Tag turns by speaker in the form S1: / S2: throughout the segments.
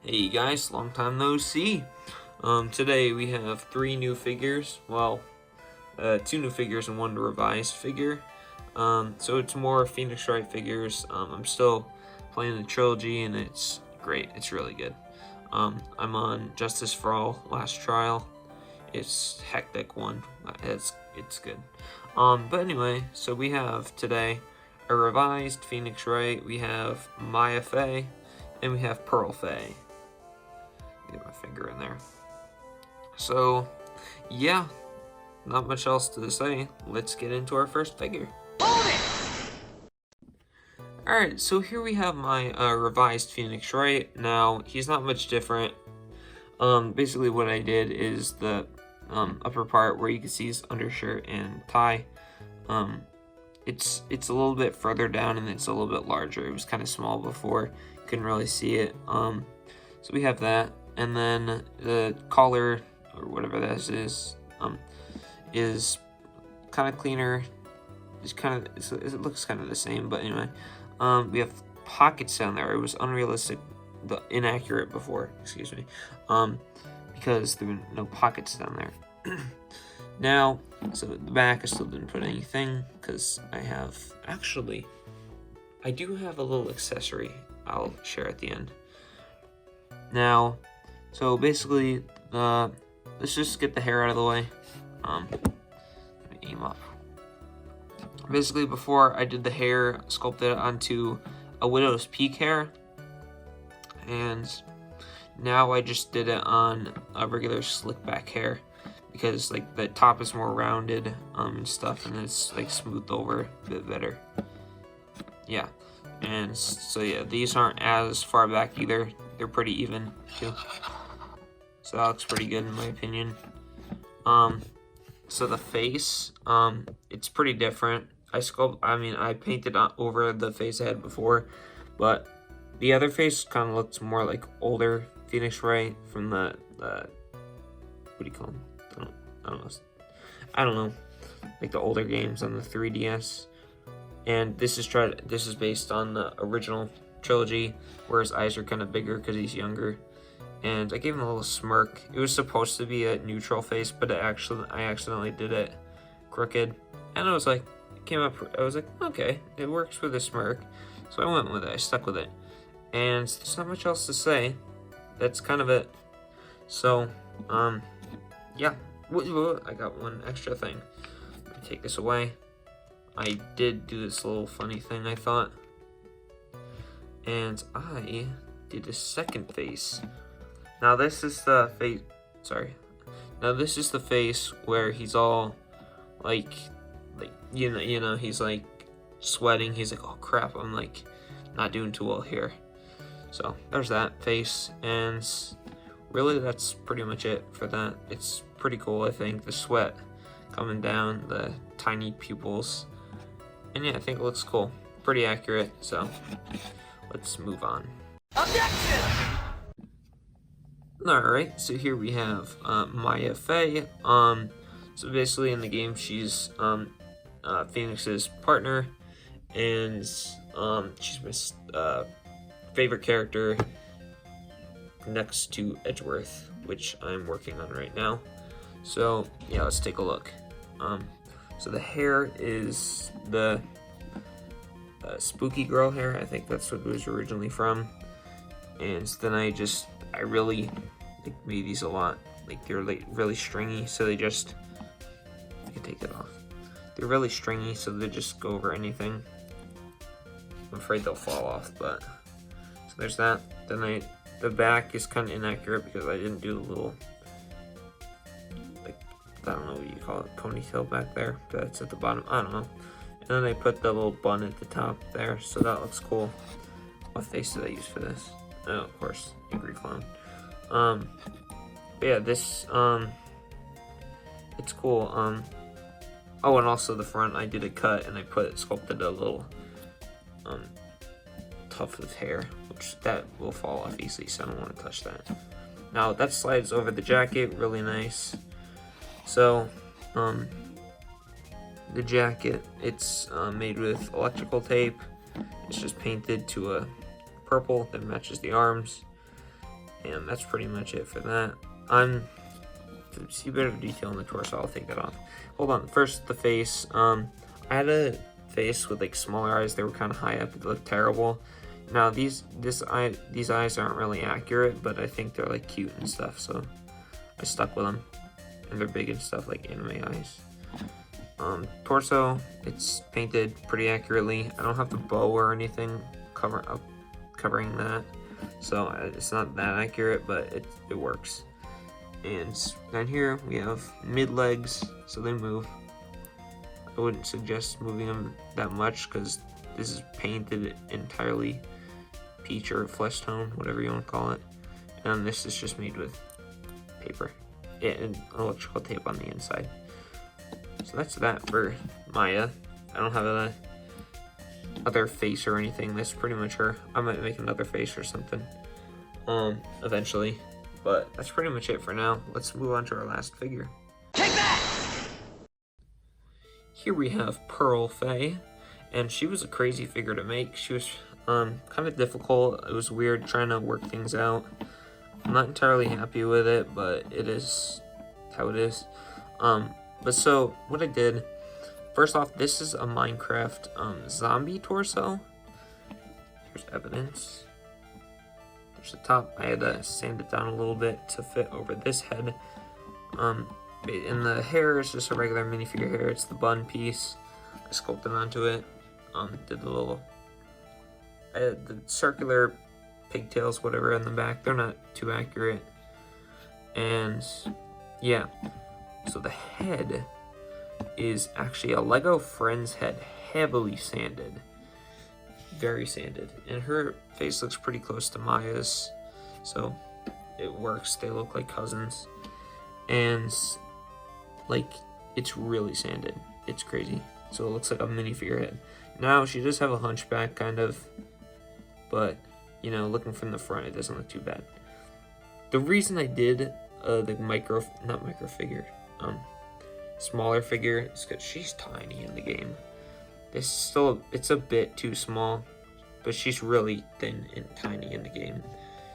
S1: Hey guys, long time no see. Today we have 3 new figures. Well, 2 new figures and 1 revised figure. So it's more Phoenix Wright figures. I'm still playing the trilogy and it's great. It's really good. I'm on Justice for All Last Trial. It's hectic one. It's good. But anyway, so we have today a revised Phoenix Wright. We have Maya Faye and we have Pearl Faye. Get my finger in there. So, yeah, not much else to say. Let's get into our first figure. Alright, so here we have my revised Phoenix Wright. Now, he's not much different. Basically what I did is the upper part where you can see his undershirt and tie. It's a little bit further down and it's a little bit larger. It was kind of small before. Couldn't really see it. So we have that. And then the collar, or whatever this is kind of cleaner. It looks kind of the same, but anyway. We have pockets down there. It was unrealistic, inaccurate before, excuse me, because there were no pockets down there. Now, so the back, I still didn't put anything, because I do have a little accessory I'll share at the end. Now, so basically, let's just get the hair out of the way. Let me aim up. Basically, before I did the hair, sculpted it onto a widow's peak hair, and now I just did it on a regular slick back hair because like the top is more rounded and stuff, and it's like smoothed over a bit better. Yeah, and so yeah, these aren't as far back either. They're pretty even too. So that looks pretty good in my opinion. So the face, it's pretty different. I painted over the face I had before, but the other face kind of looks more like older Phoenix Wright from the what do you call them? I don't know, like the older games on the 3DS. And this is based on the original trilogy, where his eyes are kind of bigger because he's younger. And I gave him a little smirk. It was supposed to be a neutral face, but I accidentally did it crooked, and I was like, okay, it works with a smirk, so I went with it. I stuck with it, and there's not much else to say. That's kind of it. So, yeah. I got one extra thing. Let me take this away. I did do this little funny thing, I thought, and I did a second face. Now this is the face. Now this is the face where he's all like you know, he's like sweating. He's like, oh crap, I'm like not doing too well here. So there's that face, and really that's pretty much it for that. It's pretty cool, I think. The sweat coming down, the tiny pupils, and yeah, I think it looks cool. Pretty accurate. So let's move on. Objection! Alright, so here we have Maya Faye. So basically in the game she's Phoenix's partner, and she's my favorite character next to Edgeworth, which I'm working on right now. So yeah, let's take a look. So the hair is the spooky girl hair. I think that's what it was originally from. And then I really made these a lot. Like they're like really stringy, so you can take it off. They're really stringy, so they just go over anything. I'm afraid they'll fall off, but so there's that. Then the back is kind of inaccurate because I didn't do the little, like, I don't know what you call it, ponytail back there. That's at the bottom. I don't know. And then I put the little bun at the top there, so that looks cool. What face did I use for this? Oh, of course, Angry Clown. But yeah, this it's cool. Oh, and also the front, I did a cut and I sculpted a little tuft of hair, which that will fall off easily, so I don't want to touch that. Now that slides over the jacket, really nice. So the jacket, it's made with electrical tape. It's just painted to a purple that matches the arms. And that's pretty much it for that. To see better detail in the torso, I'll take that off. Hold on, first the face. I had a face with like smaller eyes. They were kind of high up. It looked terrible. Now these eyes aren't really accurate, but I think they're like cute and stuff, so I stuck with them. And they're big and stuff, like anime eyes. Torso, it's painted pretty accurately. I don't have the bow or anything covering that, so it's not that accurate, but it works. And down here we have mid legs, so they move. I wouldn't suggest moving them that much because this is painted entirely peach or flesh tone, whatever you want to call it. And this is just made with paper and electrical tape on the inside. So that's that for Maya. I don't have a other face or anything. That's pretty much her. I might make another face or something eventually, but that's pretty much it for now. Let's move on to our last figure. Take that! Here we have Pearl Faye, and she was a crazy figure to make. She was kind of difficult. It was weird trying to work things out. I'm not entirely happy with it, but it is how it is. But so what I did, first off, this is a Minecraft zombie torso. Here's evidence. There's the top. I had to sand it down a little bit to fit over this head. And the hair is just a regular minifigure hair. It's the bun piece. I sculpted onto it. Did the little the circular pigtails, whatever, in the back. They're not too accurate. And yeah, so the head is actually a Lego Friends head, heavily sanded, very sanded, and her face looks pretty close to Maya's, so it works. They look like cousins, and like it's really sanded. It's crazy. So it looks like a minifigure head. Now she does have a hunchback, kind of, but you know, looking from the front, it doesn't look too bad. The reason I did the smaller figure is because she's tiny in the game. It's a bit too small, but she's really thin and tiny in the game.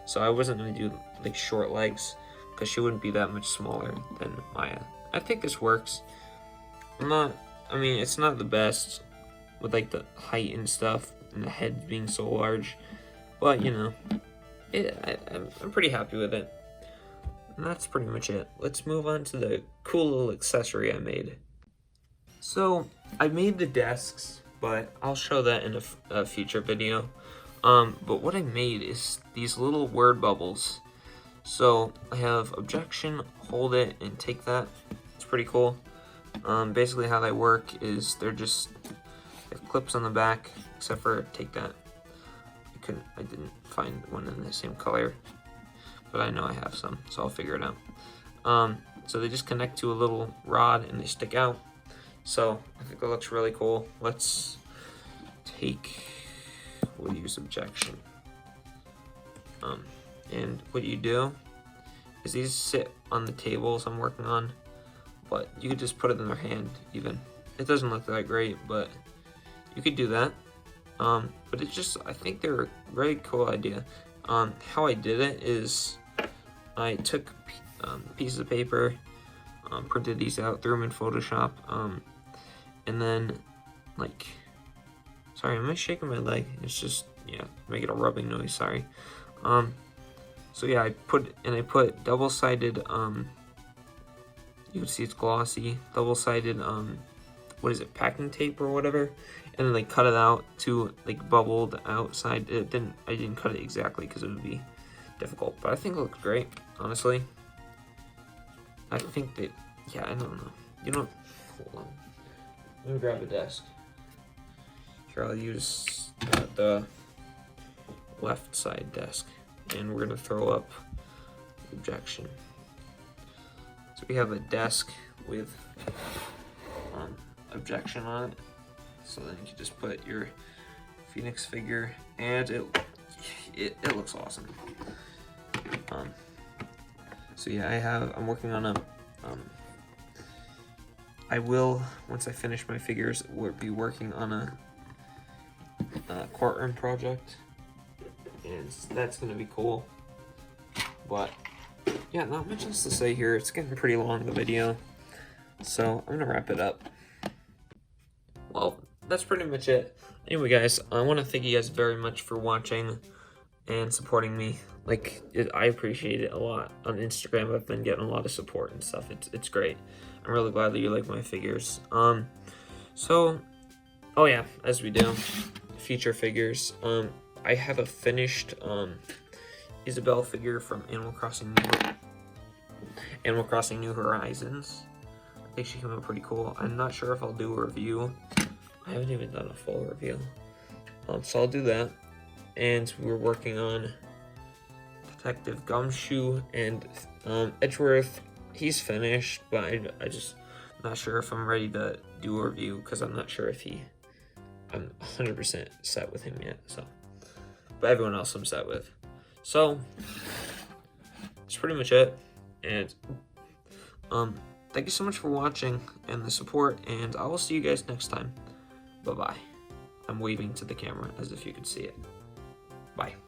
S1: So I wasn't gonna do like short legs because she wouldn't be that much smaller than Maya. I think this works. It's not the best with like the height and stuff and the head being so large, but you know, I'm pretty happy with it. And that's pretty much it. Let's move on to the cool little accessory I made. So I made the desks, but I'll show that in a future video. But what I made is these little word bubbles. So I have objection, hold it, and take that. It's pretty cool. Basically how they work is they have clips on the back, except for take that. I didn't find one in the same color, but I know I have some, so I'll figure it out. So they just connect to a little rod and they stick out. So I think that looks really cool. We'll use objection. And what you do is these sit on the tables I'm working on, but you could just put it in their hand even. It doesn't look that great, but you could do that. But I think they're a very cool idea. How I did it is I took pieces of paper, printed these out, threw them in Photoshop, and then sorry, am I shaking my leg? It's just, yeah, making a rubbing noise, sorry. So yeah, I put double-sided, you can see it's glossy, double-sided, packing tape or whatever, and then cut it out to bubbled outside. I didn't cut it exactly because it would be difficult, but I think it looks great, honestly. I think that, yeah, I don't know. Hold on. Let me grab a desk. Here, I'll use the left side desk, and we're gonna throw up objection. So we have a desk with objection on it. So then you can just put your Phoenix figure, and it looks awesome. So yeah, I'm working on I will, once I finish my figures, be working on a courtroom project, and that's gonna be cool. But yeah, not much else to say here. It's getting pretty long, the video, so I'm gonna wrap it up. Well, that's pretty much it. Anyway, guys, I want to thank you guys very much for watching and supporting me. Like, I appreciate it a lot. On Instagram, I've been getting a lot of support and stuff. It's great. I'm really glad that you like my figures. So, oh yeah, as we do, future figures. I have a finished Isabelle figure from Animal Crossing New Horizons. I think she came out pretty cool. I'm not sure if I'll do a review. I haven't even done a full review. So I'll do that. And we're working on Detective Gumshoe and Edgeworth. He's finished, but I just not sure if I'm ready to do a review because I'm not sure if I'm 100% set with him yet. So, but everyone else I'm set with. So that's pretty much it. And thank you so much for watching and the support, and I will see you guys next time. Bye-bye. I'm waving to the camera as if you could see it. Bye.